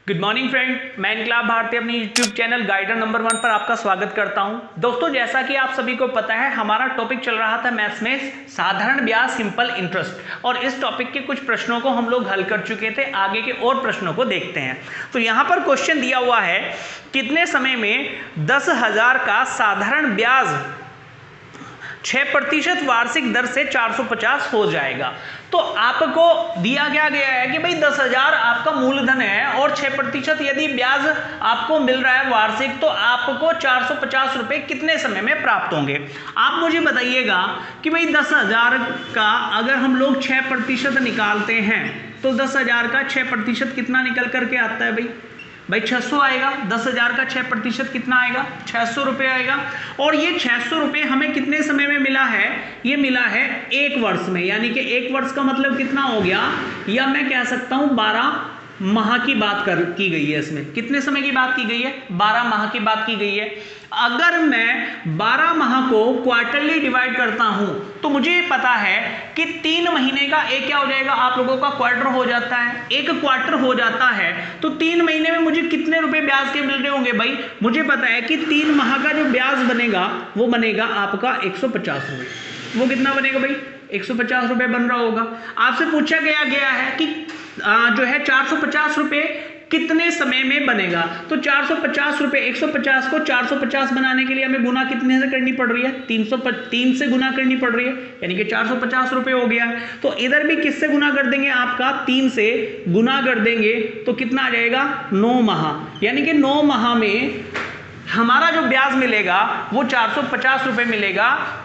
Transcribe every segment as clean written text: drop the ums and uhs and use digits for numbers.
Good morning friend, मैं इनकलाब भारती अपनी यूट्यूब चैनल गाइडर नंबर 1 पर आपका स्वागत करता हूं। दोस्तों, जैसा कि आप सभी को पता है, हमारा टॉपिक चल रहा था मैथ्स में साधारण ब्याज सिंपल इंटरेस्ट, और इस टॉपिक के कुछ प्रश्नों को हम लोग हल कर चुके थे। आगे के और प्रश्नों को देखते हैं। तो यहाँ पर क्वेश्चन दिया हुआ है, कितने समय में 10,000 का साधारण ब्याज 6% वार्षिक दर से 450 हो जाएगा। तो आपको दिया क्या गया है कि भाई 10,000 आपका मूलधन है और 6% यदि ब्याज आपको मिल रहा है वार्षिक, तो आपको 450 रुपए कितने समय में प्राप्त होंगे। आप मुझे बताइएगा कि भाई 10,000 का अगर हम लोग 6% निकालते हैं तो 10,000 का 6% कितना निकल करके आता है भाई 600 आएगा। 10,000 का 6% कितना आएगा, 600 रुपये आएगा। और ये 600 रुपये हमें कितने समय में मिला है, ये मिला है 1 वर्ष में। यानी कि 1 वर्ष का मतलब कितना हो गया, या मैं कह सकता हूं 12 माह की बात की गई है। इसमें कितने समय की बात की गई है, 12 माह की बात की गई है। अगर मैं 12 माह को क्वार्टरली डिवाइड करता हूं तो मुझे पता है कि 3 महीने का एक क्या हो जाएगा, आप लोगों का क्वार्टर हो जाता है। एक क्वार्टर हो जाता है तो 3 महीने में मुझे कितने रुपए ब्याज के मिल रहे होंगे भाई, मुझे पता है कि 3 माह का जो ब्याज बनेगा वो बनेगा आपका 150 रुपये। वो कितना बनेगा भाई, 150 रुपये बन रहा होगा। आपसे पूछा गया है कि जो है 450 रुपये कितने समय में बनेगा। तो 450 रुपये, 150 को 450 बनाने के लिए हमें गुना कितने से करनी पड़ रही है, 3 से गुना करनी पड़ रही है, यानी कि 450 रुपये हो गया। तो इधर भी किससे गुना कर देंगे, आपका 3 से गुना कर देंगे तो कितना आ जाएगा, 9 माह। यानी कि 9 माह में हमारा जो ब्याज मिलेगा वो 450 रुपये मिलेगा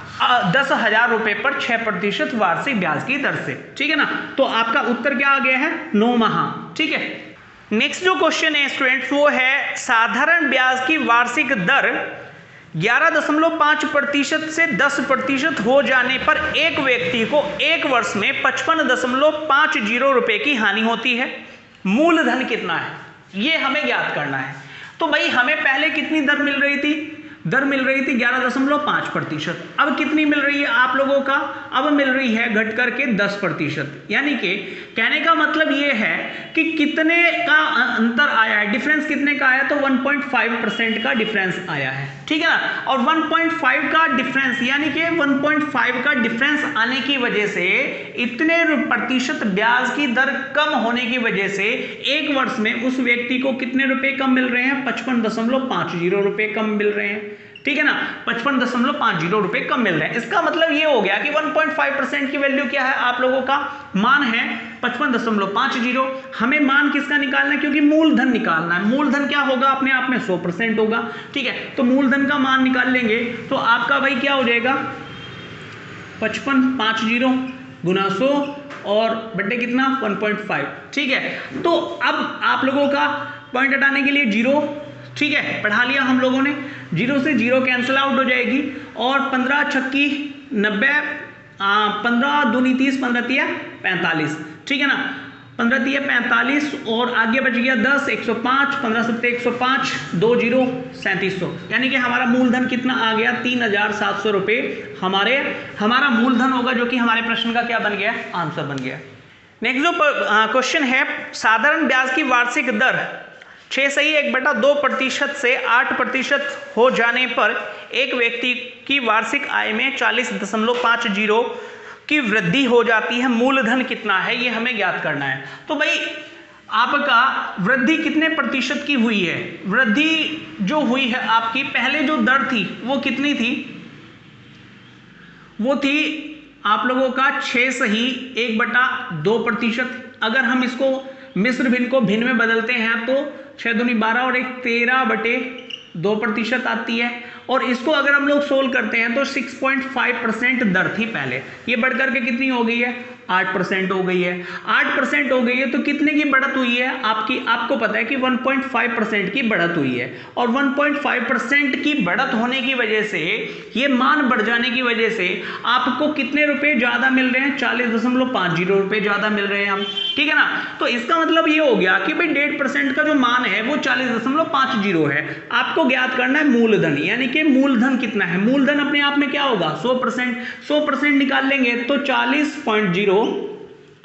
10,000 रुपये पर 6% वार्षिक ब्याज की दर से। ठीक है ना। तो आपका उत्तर क्या आ गया है, 9 माह। ठीक है। नेक्स्ट जो क्वेश्चन है स्टूडेंट्स, वो है साधारण ब्याज की वार्षिक दर 11.5% से 10% हो जाने पर एक व्यक्ति को 1 वर्ष में 55.50 रुपए की हानि होती है। मूलधन कितना है, ये हमें ज्ञात करना है। तो भाई हमें पहले कितनी दर मिल रही थी, दर मिल रही थी 11.5%। अब कितनी मिल रही है आप लोगों का, अब मिल रही है घट करके 10%। यानी कि कहने का मतलब ये है कि कितने का अंतर आया है, डिफरेंस कितने का आया, तो 1.5% का डिफरेंस आया है। ठीक है ना। और 1.5 का डिफरेंस, यानी कि 1.5 का डिफरेंस आने की वजह से, इतने प्रतिशत ब्याज की दर कम होने की वजह से 1 वर्ष में उस व्यक्ति को कितने रुपए कम मिल रहे हैं, 55.50 रुपए कम मिल रहे हैं। ठीक है ना, 55.50 रुपए कम मिल रहे हैं। इसका मतलब ये हो गया कि 1.5% की वैल्यू क्या है, आप लोगों का मान है 55.50। हमें मान किसका निकालना है, क्योंकि मूलधन निकालना है। मूलधन क्या होगा, अपने आप में 100% होगा। ठीक है। तो मूलधन का मान निकाल लेंगे तो आपका भाई क्या हो जाएगा, 55.50 गुना 100 और बटे कितना, 1.5। ठीक है। तो अब आप लोगों का पॉइंट हटाने के लिए 0, ठीक है, पढ़ा लिया हम लोगों ने। 0 से 0 कैंसिल आउट हो जाएगी और 15 छक्की 90, 15 दूनी 30, 15 तिया 45। ठीक है ना, 15 तिया 45 और आगे बच गया 10, 105, 15 सत्ते 105, 2 0 3700। यानी कि हमारा मूलधन कितना आ गया, 3,700 रुपये हमारा मूलधन होगा, जो कि हमारे प्रश्न का क्या बन गया, आंसर बन गया। नेक्स्ट जो क्वेश्चन है, साधारण ब्याज की वार्षिक दर 6 सही 1/2% से 8% हो जाने पर एक व्यक्ति की वार्षिक आय में 40.50 की वृद्धि हो जाती है। मूलधन कितना है, ये हमें ज्ञात करना है। तो भाई आपका वृद्धि कितने प्रतिशत की हुई है, वृद्धि जो हुई है आपकी, पहले जो दर थी वो कितनी थी, वो थी आप लोगों का 6 सही 1/2%। अगर हम इसको मिश्र भिन्न को भिन्न में बदलते हैं तो 6 दूनी 12 और 1 13/2% आती है। और इसको अगर हम लोग सोल्व करते हैं तो 6.5% दर थी पहले, ये बढ़कर के कितनी हो गई है, 8% हो गई है। 8% हो गई है तो कितने की बढ़त हुई है आपको पता है कि 1.5% की बढ़त हुई है। और 1.5% की बढ़त होने की वजह से, ये मान बढ़ जाने की वजह से आपको कितने रुपए ज्यादा मिल रहे हैं, 40.50 रुपए ज्यादा मिल रहे हैं हम। ठीक है ना। तो इसका मतलब ये हो गया कि भाई 1.5% का जो मान है वो 40.50 है। आपको ज्ञात करना है मूलधन, यानी कि मूलधन कितना है। मूलधन अपने आप में क्या होगा, 100% निकाल लेंगे तो 40.0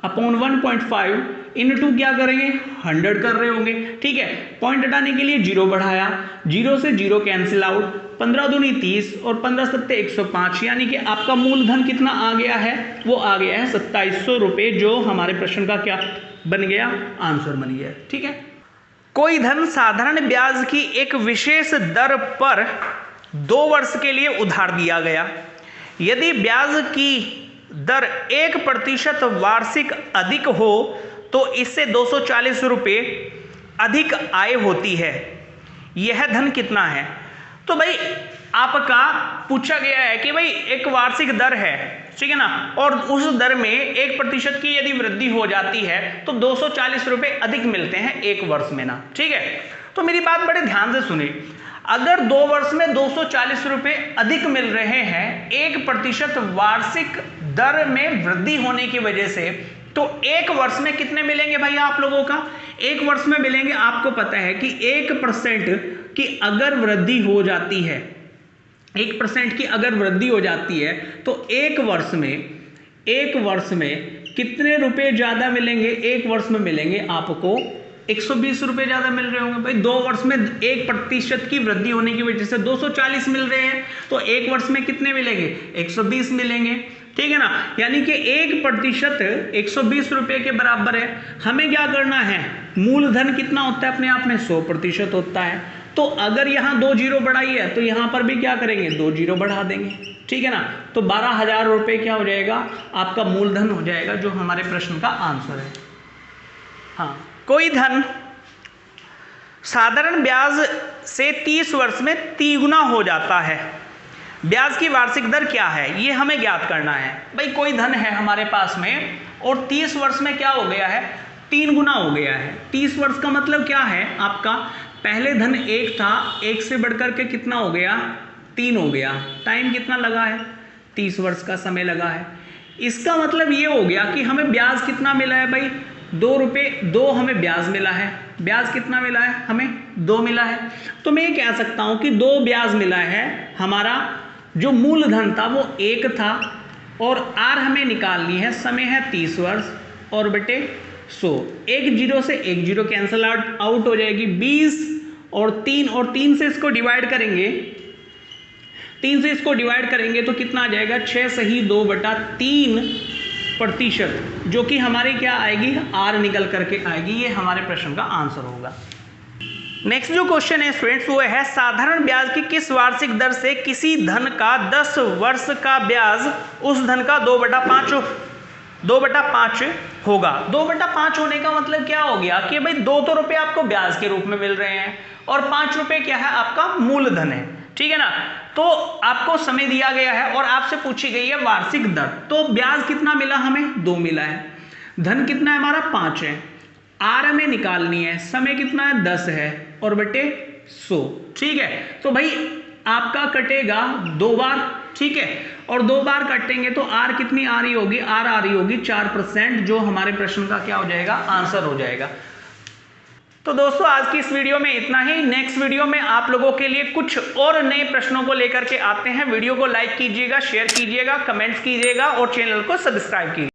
अपॉन 1.5 इनटू क्या करेंगे 100 कर रहे होंगे, ठीक है। पॉइंट हटाने के लिए 0 बढ़ाया, 0 से 0 कैंसिल आउट, 15 दूनी 30 और 15 सत्ते 105, यानी कि आपका मूलधन कितना आ गया है, वो आ गया है 2700 रुपये, जो हमारे प्रश्न का क्या बन गया, आंसर बन गया, ठीक है। कोई धन साधारण ब्याज की एक विशेष दर पर 2 वर्ष के लिए उधार दिया गया। यदि ब्याज की दर 1% वार्षिक अधिक हो तो इससे 240 रुपये अधिक आय होती है। यह धन कितना है? तो भाई आपका पूछा गया है कि भाई एक वार्षिक दर है, ठीक है ना, और उस दर में 1% की यदि वृद्धि हो जाती है तो 240 रुपये अधिक मिलते हैं 1 वर्ष में ना, ठीक है। तो मेरी बात बड़े ध्यान से सुनिए, अगर 2 वर्ष में 240 रुपये अधिक मिल रहे हैं 1% वार्षिक दर में वृद्धि होने की वजह से, तो 1 वर्ष में कितने मिलेंगे भाई आप लोगों का? 1 वर्ष में मिलेंगे, आपको पता है कि 1% की अगर वृद्धि हो जाती है, 1% की अगर वृद्धि हो जाती है तो 1 वर्ष में कितने रुपए ज्यादा मिलेंगे? 1 वर्ष में मिलेंगे आपको 120 रुपए ज्यादा मिल रहे होंगे भाई। 2 वर्ष में 1% की वृद्धि होने की वजह से 240 मिल रहे हैं, तो 1 वर्ष में कितने मिलेंगे? 120 मिलेंगे, ठीक है ना। यानी कि 1% 120 रुपए के बराबर है। हमें क्या करना है, मूलधन कितना होता है अपने आप में? 100% होता है। तो अगर यहाँ 2 जीरो बढ़ाई है तो यहाँ पर भी क्या करेंगे, 2 जीरो बढ़ा देंगे, ठीक है ना। तो 12,000 रुपये क्या हो जाएगा, आपका मूलधन हो जाएगा, जो हमारे प्रश्न का आंसर है। हाँ, कोई धन साधारण ब्याज से 30 वर्ष में 3 गुना हो जाता है। ब्याज की वार्षिक दर क्या है, ये हमें ज्ञात करना है। भाई कोई धन है हमारे पास में और 30 वर्ष में क्या हो गया है, 3 गुना हो गया है। 30 वर्ष का मतलब क्या है आपका, पहले धन 1 था, 1 से बढ़कर के कितना हो गया, 3 हो गया। टाइम कितना लगा है, 30 वर्ष का समय लगा है। इसका मतलब ये हो गया कि हमें ब्याज कितना मिला है भाई, 2 रुपये, 2 हमें ब्याज मिला है। ब्याज कितना मिला है, हमें 2 मिला है। तो मैं ये कह सकता हूं कि 2 ब्याज मिला है, हमारा जो मूलधन था वो 1 था, और आर हमें निकालनी है, समय है 30 वर्ष और बटे 100। 1 जीरो से 1 जीरो कैंसल आउट हो जाएगी, 20 और 3 से इसको डिवाइड करेंगे, 3 से इसको डिवाइड करेंगे तो कितना आ जाएगा, 6 सही 2/3%, जो कि हमारी क्या आएगी, आर निकल करके आएगी। ये हमारे प्रश्न का आंसर होगा। नेक्स्ट जो क्वेश्चन है स्टूडेंट्स वो है, साधारण ब्याज की किस वार्षिक दर से किसी धन का 10 वर्ष का ब्याज उस धन का 2/5 होगा। 2/5 होने का मतलब क्या हो गया कि भाई 2 तो रुपए आपको ब्याज के रूप में मिल रहे हैं और 5 रुपए क्या है, आपका मूलधन है, ठीक है ना। तो आपको समय दिया गया है और आपसे पूछी गई है वार्षिक दर। तो ब्याज कितना मिला, हमें 2 मिला है, धन कितना है हमारा 5 है, आर हमें निकालनी है, समय कितना है 10 है और बटे 100, ठीक है। तो भाई आपका कटेगा 2 बार, ठीक है, और 2 बार कटेंगे तो आर कितनी आ रही होगी, आर आ रही होगी 4%, जो हमारे प्रश्न का क्या हो जाएगा, आंसर हो जाएगा। तो दोस्तों आज की इस वीडियो में इतना ही। नेक्स्ट वीडियो में आप लोगों के लिए कुछ और नए प्रश्नों को लेकर के आते हैं। वीडियो को लाइक कीजिएगा, शेयर कीजिएगा, कमेंट्स कीजिएगा और चैनल को सब्सक्राइब कीजिएगा।